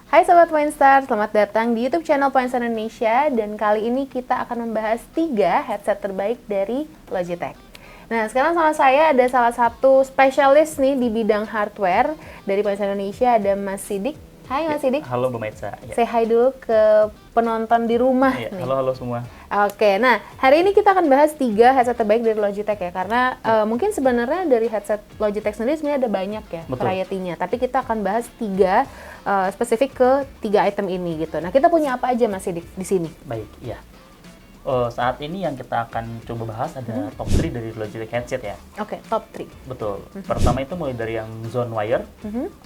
Hai Sobat Poinstar, selamat datang di YouTube channel Poinstar Indonesia. Dan kali ini kita akan membahas 3 headset terbaik dari Logitech. Nah, sekarang sama saya ada salah satu spesialis nih di bidang hardware dari Poinstar Indonesia, ada Mas Sidik. Hai Mas Sidik. Halo Bu Maitza. Say hi dulu ke penonton di rumah nih. Halo semua. Oke, nah hari ini kita akan bahas 3 headset terbaik dari Logitech ya. Karena mungkin sebenarnya dari headset Logitech sendiri sebenarnya ada banyak ya variety-nya. Tapi kita akan bahas 3 spesifik ke 3 item ini gitu. Nah, kita punya apa aja Mas Sidik di sini? Baik, iya. Saat ini yang kita akan coba bahas ada top 3 dari Logitech headset ya. Oke, top 3. Betul. Pertama itu mulai dari yang Zone Wire,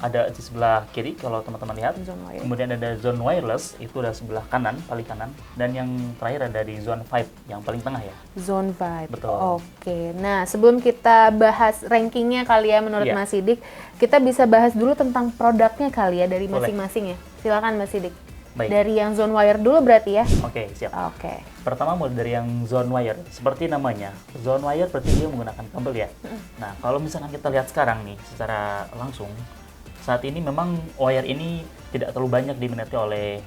ada di sebelah kiri kalau teman-teman lihat. Zone Wire. Kemudian ada Zone Wireless, itu ada sebelah kanan, paling kanan. Dan yang terakhir ada di Zone Vibe, yang paling tengah ya. Zone Vibe. Betul. Oke, nah sebelum kita bahas rankingnya kali ya menurut Mas Sidik, kita bisa bahas dulu tentang produknya kali ya dari masing-masing ya. Silakan Mas Sidik. Baik. Dari yang Zone Wire dulu berarti ya? Oke, siap. Oke. Pertama mulai dari yang Zone Wire. Seperti namanya, Zone Wire berarti dia menggunakan kabel ya. Nah, kalau misalkan kita lihat sekarang nih secara langsung, saat ini memang wire ini tidak terlalu banyak diminati oleh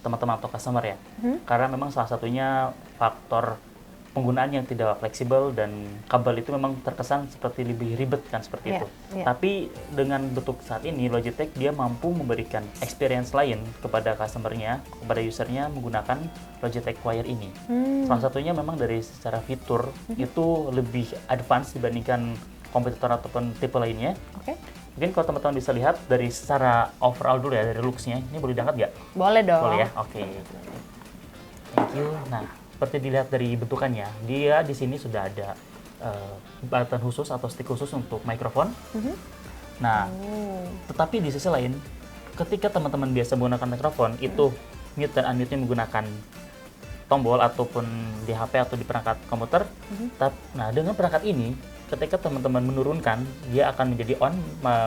teman-teman atau customer ya. Karena memang salah satunya faktor penggunaan yang tidak fleksibel dan kabel itu memang terkesan seperti lebih ribet kan seperti itu. Tapi dengan bentuk saat ini Logitech dia mampu memberikan experience lain kepada customer-nya, kepada user-nya menggunakan Logitech Wire ini. Salah satunya memang dari secara fitur itu lebih advance dibandingkan kompetitor ataupun tipe lainnya. Mungkin kalau teman-teman bisa lihat dari secara overall dulu ya, dari looks-nya. Ini boleh diangkat nggak? Boleh dong. Boleh ya? Oke. Thank you. Nah, seperti dilihat dari bentukannya, dia di sini sudah ada button khusus atau stick khusus untuk mikrofon. Nah, tetapi di sisi lain, ketika teman-teman biasa menggunakan mikrofon, itu mute dan unmute-nya menggunakan tombol ataupun di HP atau di perangkat komputer. Nah, dengan perangkat ini, ketika teman-teman menurunkan, dia akan menjadi on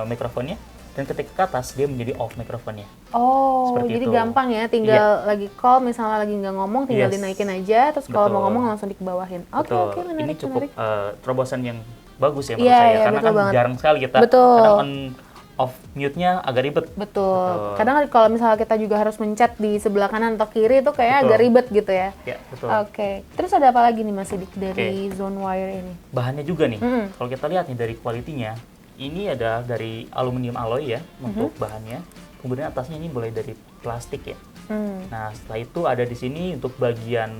mikrofonnya. Dan ketika ke atas, dia menjadi off mikrofonnya. Oh, seperti jadi itu. gampang ya, tinggal lagi call, misalnya lagi nggak ngomong, tinggal dinaikin aja, terus kalau mau ngomong langsung dikebawahin. Oke, menarik. Ini cukup terobosan yang bagus ya menurut Iya, saya, iya, karena betul kan banget. jarang sekali kita, Betul. kadang on off mute-nya agak ribet. Betul. Kadang kalau misalnya kita juga harus mencet di sebelah kanan atau kiri itu kayak agak ribet gitu ya. Ya, betul. Oke. Terus ada apa lagi nih Mas Sidik dari Zone Wire ini? Bahannya juga nih, kalau kita lihat nih dari kualitinya, ini ada dari aluminium alloy ya untuk bahannya. Kemudian atasnya ini mulai dari plastik ya. Nah, setelah itu ada di sini untuk bagian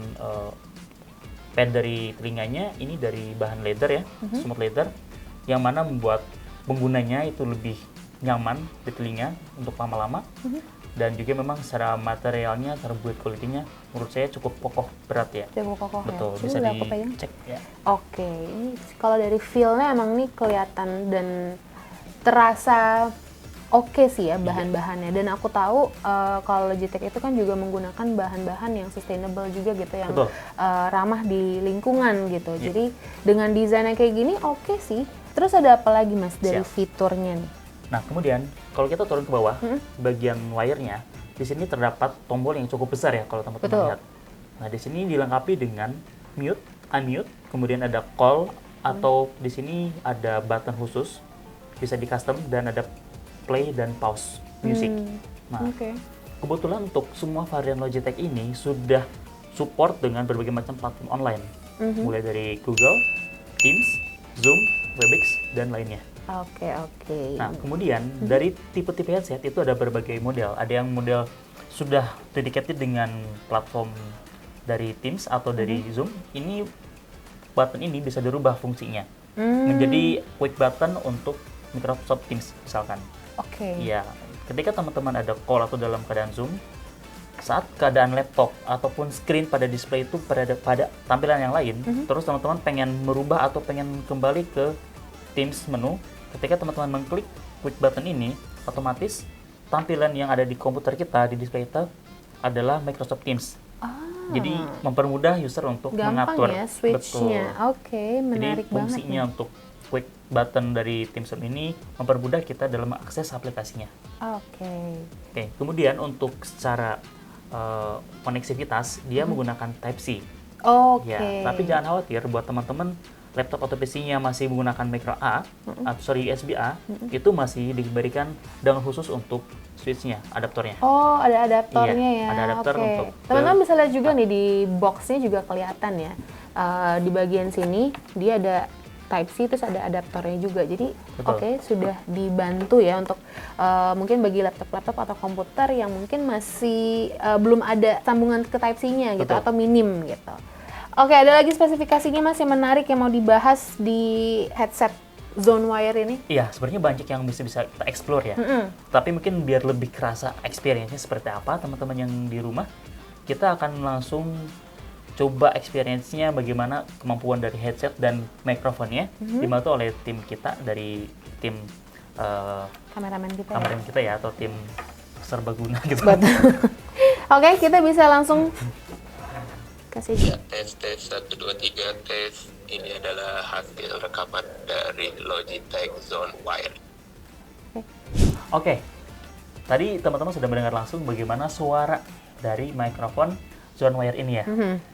pad dari telinganya, ini dari bahan leather ya, smooth leather, yang mana membuat penggunanya itu lebih nyaman di telinga untuk lama-lama. Dan juga memang secara materialnya, secara build quality-nya menurut saya cukup kokoh, berat ya. Cukup kokoh Betul, ya. bisa Coba aku pegang. dicek ya. Oke, ini kalau dari feel-nya emang nih kelihatan dan terasa oke sih ya bahan-bahannya. Dan aku tahu kalau Logitech itu kan juga menggunakan bahan-bahan yang sustainable juga gitu, yang ramah di lingkungan gitu. Jadi dengan desainnya kayak gini oke sih. Terus ada apa lagi Mas dari fiturnya nih? Nah, kemudian kalau kita turun ke bawah, bagian wire-nya, di sini terdapat tombol yang cukup besar ya kalau teman-teman lihat. Nah, di sini dilengkapi dengan mute, unmute, kemudian ada call, atau di sini ada button khusus, bisa di custom, dan ada play dan pause music. Nah, kebetulan untuk semua varian Logitech ini sudah support dengan berbagai macam platform online, mulai dari Google, Teams, Zoom, Webex, dan lainnya. Oke. Nah, kemudian dari tipe-tipe headset itu ada berbagai model. Ada yang model sudah dedicated dengan platform dari Teams atau dari Zoom. Ini button ini bisa dirubah fungsinya menjadi quick button untuk Microsoft Teams misalkan. Iya, ketika teman-teman ada call atau dalam keadaan Zoom, saat keadaan laptop ataupun screen pada display itu pada tampilan yang lain, terus teman-teman pengen merubah atau pengen kembali ke Teams menu, ketika teman-teman mengklik quick button ini, otomatis tampilan yang ada di komputer kita, di display kita adalah Microsoft Teams. Jadi mempermudah user untuk mengatur. Gampang ya switch-nya. Menarik banget. Jadi fungsinya untuk quick button dari Teams ini mempermudah kita dalam akses aplikasinya. Kemudian untuk secara koneksivitas, dia menggunakan Type-C. Ya, tapi jangan khawatir buat teman-teman laptop atau PC-nya masih menggunakan micro A, atau sorry USB A, itu masih diberikan dongle khusus untuk switch-nya, adaptornya. Oh, ada adaptornya Iya, ya. ada adaptor Oke. untuk Teman-teman bisa lihat juga nih di box-nya juga kelihatan ya. Di bagian sini dia ada Type-C terus ada adaptornya juga. Jadi Betul. oke, sudah dibantu ya untuk mungkin bagi laptop-laptop atau komputer yang mungkin masih belum ada sambungan ke Type-C-nya gitu Betul. atau minim gitu. Oke, ada lagi spesifikasinya Mas yang menarik yang mau dibahas di headset ZoneWire ini? Iya, sebenarnya banyak yang bisa kita explore ya. Tapi mungkin biar lebih kerasa experience-nya seperti apa teman-teman yang di rumah, kita akan langsung coba experience-nya bagaimana kemampuan dari headset dan mikrofonnya dibantu oleh tim kita dari tim Kameramen kita ya. kameramen kita ya, atau tim serbaguna gitu. Betul. Oke, kita bisa langsung kasih. Ya, tes 1 2 3 tes. Ini adalah hasil rekaman dari Logitech ZoneWire. Oke, tadi teman-teman sudah mendengar langsung bagaimana suara dari mikrofon ZoneWire ini ya.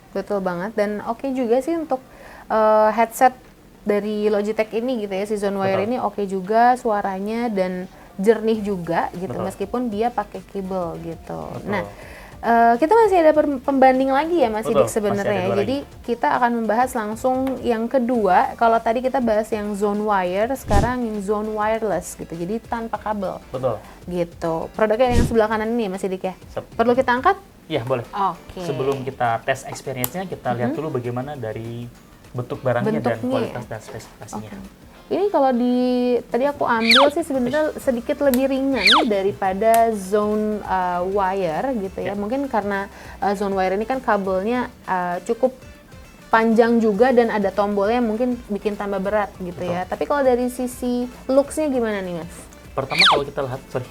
Betul banget, dan oke juga sih untuk headset dari Logitech ini gitu ya, si ZoneWire Betul. ini oke juga suaranya dan jernih juga gitu, Betul. meskipun dia pakai kabel gitu. Betul. Nah, kita masih ada pembanding lagi ya Mas Betul, Sidik sebenarnya masih ada ya. dua Jadi kita akan membahas langsung yang kedua. Kalau tadi kita bahas yang ZoneWire, sekarang yang Zone Wireless gitu. Jadi tanpa kabel Betul. gitu. Produknya yang sebelah kanan ini ya Mas Sidik ya. Sep. Perlu kita angkat? Iya, boleh. Oke. Sebelum kita tes experience-nya, kita lihat dulu bagaimana dari bentuk barangnya dan Bentuknya kualitas ya? dan spesifikasinya. Ini kalau tadi aku ambil sih sebenarnya sedikit lebih ringan daripada Zone Wire gitu ya. Ya. Mungkin karena Zone Wire ini kan kabelnya cukup panjang juga dan ada tombolnya yang mungkin bikin tambah berat gitu ya. Tapi kalau dari sisi looks-nya gimana nih Mas? Pertama kalau kita lihat, sorry.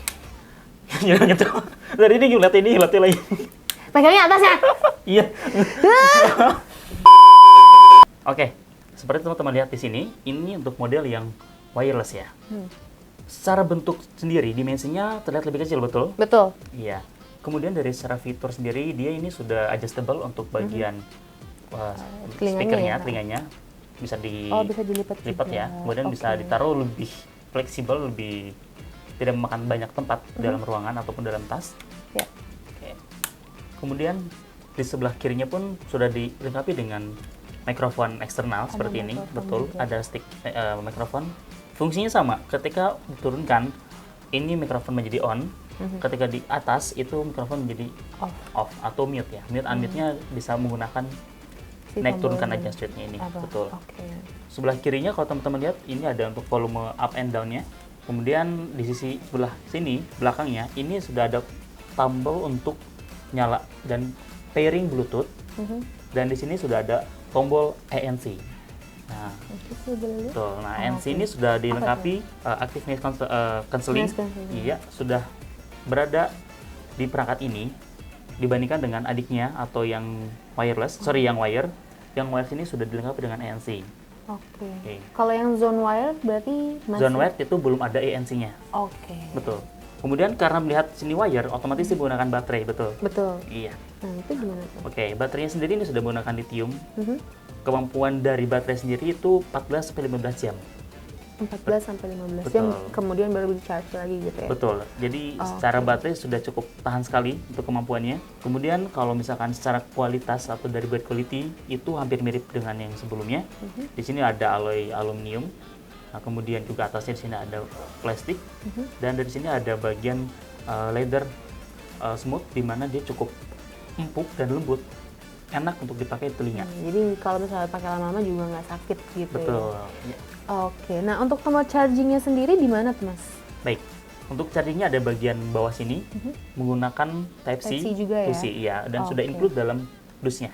Jangan gitu. Dari ini lihat lagi. Pegangnya atas ya? Iya. Oke, seperti teman-teman lihat di sini, ini untuk model yang wireless ya. Secara bentuk sendiri, dimensinya terlihat lebih kecil, betul? Betul. Iya. Kemudian dari secara fitur sendiri, dia ini sudah adjustable untuk bagian telinganya speakernya, ya? telinganya. Bisa Bisa dilipat lipat juga. ya. Kemudian bisa Oke. ditaruh lebih fleksibel, lebih tidak memakan banyak tempat dalam ruangan ataupun dalam tas. Ya. Oke. Kemudian di sebelah kirinya pun sudah dilengkapi dengan mikrofon eksternal seperti ini, mikrofon betul. juga. Ada stick mikrofon. Fungsinya sama. Ketika diturunkan, ini mikrofon menjadi on. Ketika di atas itu mikrofon menjadi off atau mute ya. Mute unmute-nya bisa menggunakan Si naik turunkan tombolnya. aja switch-nya ini, Apa? betul. Oke. Sebelah kirinya kalau teman-teman lihat ini ada untuk volume up and down-nya. Kemudian di sisi sebelah sini belakangnya ini sudah ada tombol untuk nyala dan pairing Bluetooth. Dan di sini sudah ada tombol ANC. Nah, Oke, saya boleh lihat? betul. Nah, Oh, ANC oke. ini sudah dilengkapi active noise cancelling. Noise cancelling. Iya, sudah berada di perangkat ini dibandingkan dengan adiknya atau yang wireless, yang wire. Yang wire ini sudah dilengkapi dengan ANC. Oke. Oke. Kalau yang Zone Wire berarti masih. Zone wire itu belum ada ANC-nya. Oke. Betul. Kemudian karena melihat sini wire, otomatis dia menggunakan baterai, betul. Betul. Iya. Nah, itu gimana tuh? Oke, baterainya sendiri ini sudah menggunakan lithium. Mhm. Kemampuan dari baterai sendiri itu 14 sampai 15 jam. 14 sampai 15 jam Betul. kemudian baru di charge lagi gitu ya. Betul. Jadi secara baterai sudah cukup tahan sekali untuk kemampuannya. Kemudian kalau misalkan secara kualitas atau dari build quality itu hampir mirip dengan yang sebelumnya. Di sini ada alloy aluminium. Nah, kemudian juga atasnya di sini ada plastik. Dan dari sini ada bagian leather smooth di mana dia cukup empuk dan lembut. Enak untuk dipakai di telinga. Jadi kalau misalnya pakai lama-lama juga nggak sakit gitu Betul. ya. Ya. Oke. Nah, untuk tombol chargingnya sendiri di mana tuh, Mas? Baik. Untuk chargingnya ada bagian bawah sini menggunakan Type-C, Type-C juga ya? Type-C, iya, dan sudah Oke. include dalam dusnya.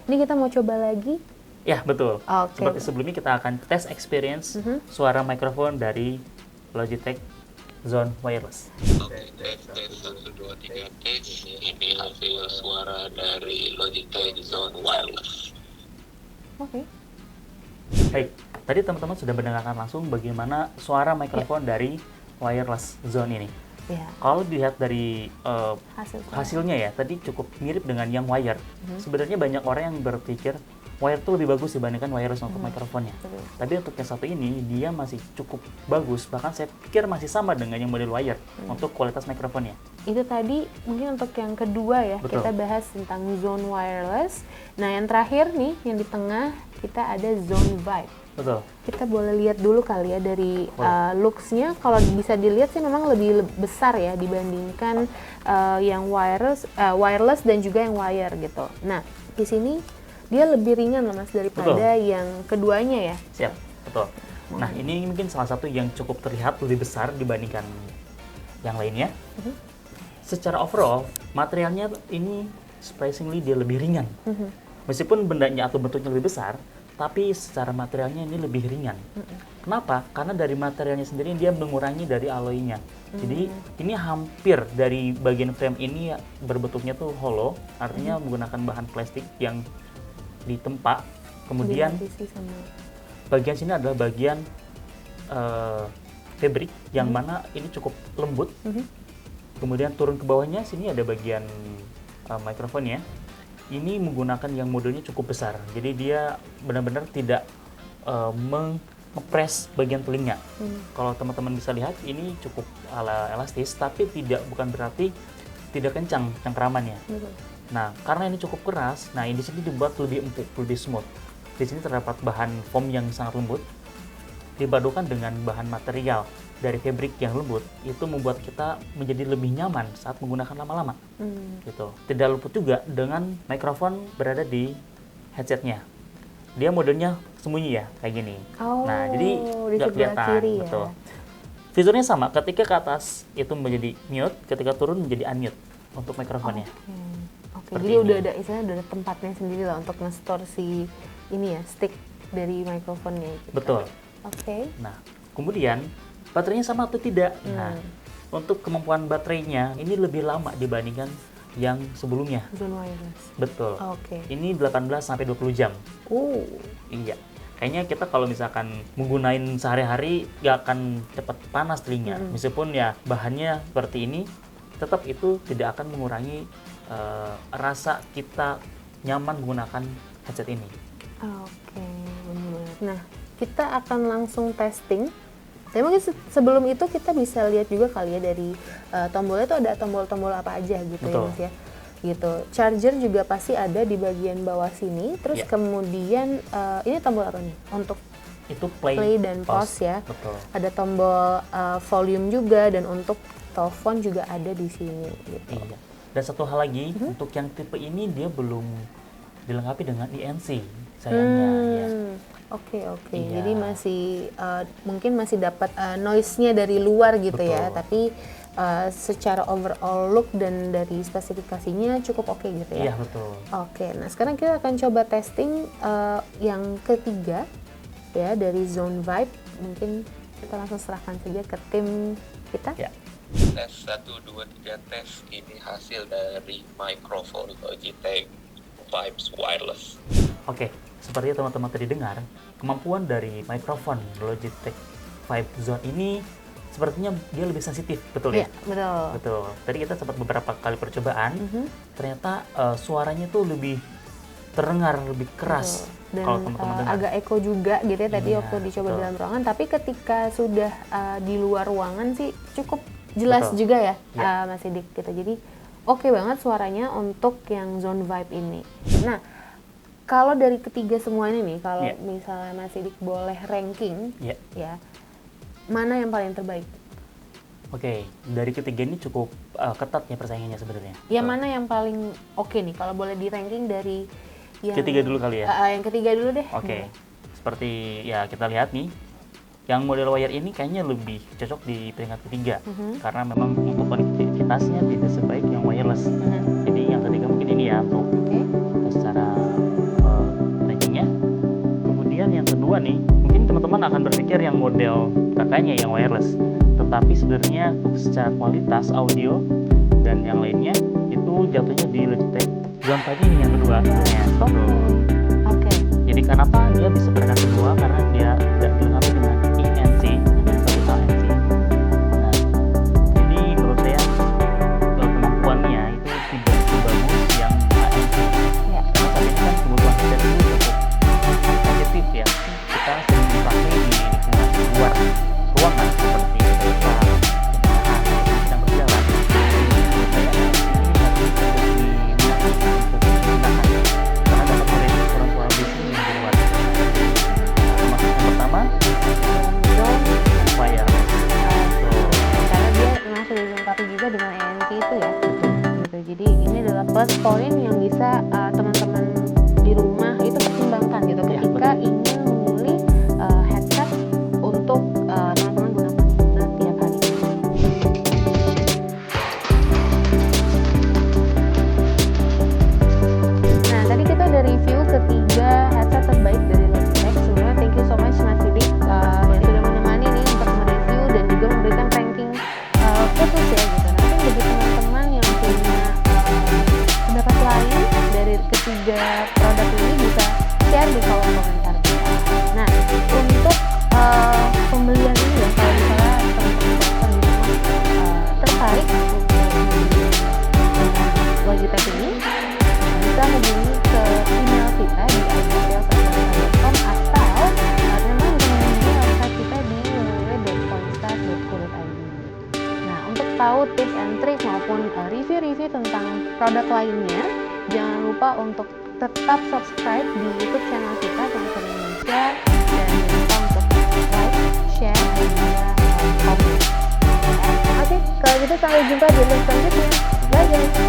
Ini kita mau coba lagi. Ya, betul. Oke. Seperti sebelumnya kita akan tes experience suara mikrofon dari Logitech Zone Wireless. Oke, tes 1 2 3 tes. Ini hasil suara dari Logitech Zone Wireless. Oke. Baik, tadi teman-teman sudah mendengarkan langsung bagaimana suara mikrofon dari wireless zone ini. Ya, Kalau dilihat dari hasil suara. hasilnya ya, tadi cukup mirip dengan yang wire. Sebenarnya banyak orang yang berpikir wire tuh lebih bagus dibandingkan wireless untuk mikrofonnya. Betul. Tapi untuk yang satu ini dia masih cukup bagus, bahkan saya pikir masih sama dengan yang model wire untuk kualitas mikrofonnya. Itu tadi mungkin untuk yang kedua ya, Betul. kita bahas tentang zone wireless. Nah, yang terakhir nih, yang di tengah kita ada zone vibe. Betul. Kita boleh lihat dulu kali ya dari looks-nya. Kalau bisa dilihat sih memang lebih besar ya dibandingkan yang wireless dan juga yang wire gitu. Nah, di sini dia lebih ringan loh Mas daripada yang keduanya ya. Siap, betul. Nah, ini mungkin salah satu yang cukup terlihat lebih besar dibandingkan yang lainnya. Secara overall, materialnya ini surprisingly dia lebih ringan. Meskipun bendanya atau bentuknya lebih besar, tapi secara materialnya ini lebih ringan. Kenapa? Karena dari materialnya sendiri dia mengurangi dari alloy-nya. Jadi ini hampir dari bagian frame ini berbentuknya tuh hollow, artinya menggunakan bahan plastik yang ditempa. Kemudian Dilapisi sama bagian sini adalah bagian fabric yang mana ini cukup lembut. Kemudian turun ke bawahnya sini ada bagian mikrofonnya. Ini menggunakan yang modulnya cukup besar, jadi dia benar-benar tidak mengepres bagian telinga. Kalau teman-teman bisa lihat, ini cukup elastis, tapi bukan berarti tidak kencang cengkeramannya. Nah, karena ini cukup keras, nah ini di sini dibuat lebih empuk, lebih smooth. Di sini terdapat bahan foam yang sangat lembut, dipadukan dengan bahan material dari fabric yang lembut, itu membuat kita menjadi lebih nyaman saat menggunakan lama-lama. Gitu. Tidak luput juga dengan mikrofon berada di headsetnya. Dia modelnya sembunyi ya, kayak gini. Nah, jadi di nggak sebelah kelihatan. kiri ya. Betul. Fiturnya sama, ketika ke atas itu menjadi mute, ketika turun menjadi unmute untuk mikrofonnya. Oke, Seperti jadi ini. udah ada istilahnya udah ada tempatnya sendiri lah untuk nge-store si ini ya, stick dari mikrofonnya gitu. Betul. Oke. Nah, kemudian baterainya sama atau tidak? Nah, untuk kemampuan baterainya ini lebih lama dibandingkan yang sebelumnya. Zone wireless. Betul. Oke. Ini 18 sampai 20 jam. Iya. Kayaknya kita kalau misalkan menggunain sehari-hari nggak akan cepat panas telinga. Meskipun ya bahannya seperti ini, tetap itu tidak akan mengurangi rasa kita nyaman menggunakan headset ini. Oke, benar. Nah, kita akan langsung testing. Tapi mungkin sebelum itu kita bisa lihat juga kali ya dari tombolnya itu ada tombol-tombol apa aja gitu. Betul. Ya Mas ya. Gitu. Charger juga pasti ada di bagian bawah sini. Terus Ya. kemudian ini tombol apa nih? Untuk Itu play dan pause ya. Betul. Ada tombol volume juga, dan untuk telepon juga ada di sini gitu. Iya. Dan satu hal lagi, untuk yang tipe ini dia belum dilengkapi dengan ENC sayangnya. Ya. Oke. Iya. Jadi masih mungkin masih dapat noise-nya dari luar gitu ya, Betul. tapi secara overall look dan dari spesifikasinya cukup oke gitu Iya, ya. betul. Oke, nah sekarang kita akan coba testing yang ketiga ya dari Zone Vibe. Mungkin kita langsung serahkan saja ke tim kita. Ya. Tes 1, 2, 3 tes. Ini hasil dari mikrofon Logitech Vibes Wireless. Oke, seperti yang teman-teman tadi dengar, kemampuan dari mikrofon Logitech Vibe Zone ini sepertinya dia lebih sensitif, betul ya? Iya, betul. Betul. Tadi kita sempat beberapa kali percobaan, ternyata suaranya tuh lebih terdengar, lebih keras. Dan Kalau teman-teman dengar. agak echo juga gitu ya tadi Iya, waktu dicoba betul. dalam ruangan, tapi ketika sudah di luar ruangan sih cukup jelas Betul. juga ya, Ya. Mas Sidik gitu. Jadi oke banget suaranya untuk yang Zone Vibe ini. Nah, kalau dari ketiga semua ini nih, kalau Ya. misalnya Mas Sidik boleh ranking Ya. ya, mana yang paling terbaik? Oke, dari ketiga ini cukup ketat ya persaingannya sebenarnya. Yang mana yang paling oke nih kalau boleh di ranking dari yang Ketiga dulu kali ya? Yang ketiga dulu deh. Oke, seperti ya kita lihat nih, yang model wire ini kayaknya lebih cocok di peringkat ketiga, karena memang untuk konektivitasnya tidak sebaik yang wireless. Jadi yang ketiga mungkin ini ya untuk Oke. secara rankingnya. Kemudian yang kedua nih, mungkin teman-teman akan berpikir yang model kakaknya yang wireless, tetapi sebenarnya secara kualitas audio dan yang lainnya itu jatuhnya di Logitech Zone 5 ini yang kedua sebenarnya. Oke. Jadi kenapa dia bisa peringkat kedua? Karena dia tidak dilengkapi dengan ENC, serta ANC. Nah, jadi menurut saya kemampuannya itu tidak sebagus yang ANC. Ya. Karena saat ini kan kebutuhan kita itu cukup kayak itu ya. Gitu. Jadi ini adalah plus poin yang bisa teman-teman di rumah itu pertimbangkan gitu Ya, ketika betul. ingin memilih headset untuk teman-teman gunakan setiap hari. Nah, tadi kita udah review ketiga headset terbaik dari Logitech. Sebenarnya thank you so much Mas Sidik sudah menemani nih untuk mereview dan juga memberikan ranking khusus ya gitu. Nanti bagi teman-teman yang punya pendapat lain dari ketiga produk ini bisa share di kolom komentar kita. Nah, untuk pembelian ini ya, kalau misalnya teman-teman tertarik untuk membeli Logitech ini, bisa hubungi ke email kita di @sales@logitech.com atau memang bisa mengunjungi website kita di www.polystar.co.id. Nah, untuk tahu tips and trick maupun review-review tentang produk lainnya, jangan lupa untuk tetap subscribe di YouTube channel kita Sensor Indonesia dan jangan lupa untuk like, share, dan juga komen. Oke, kalau gitu sampai jumpa di video selanjutnya. Bye guys.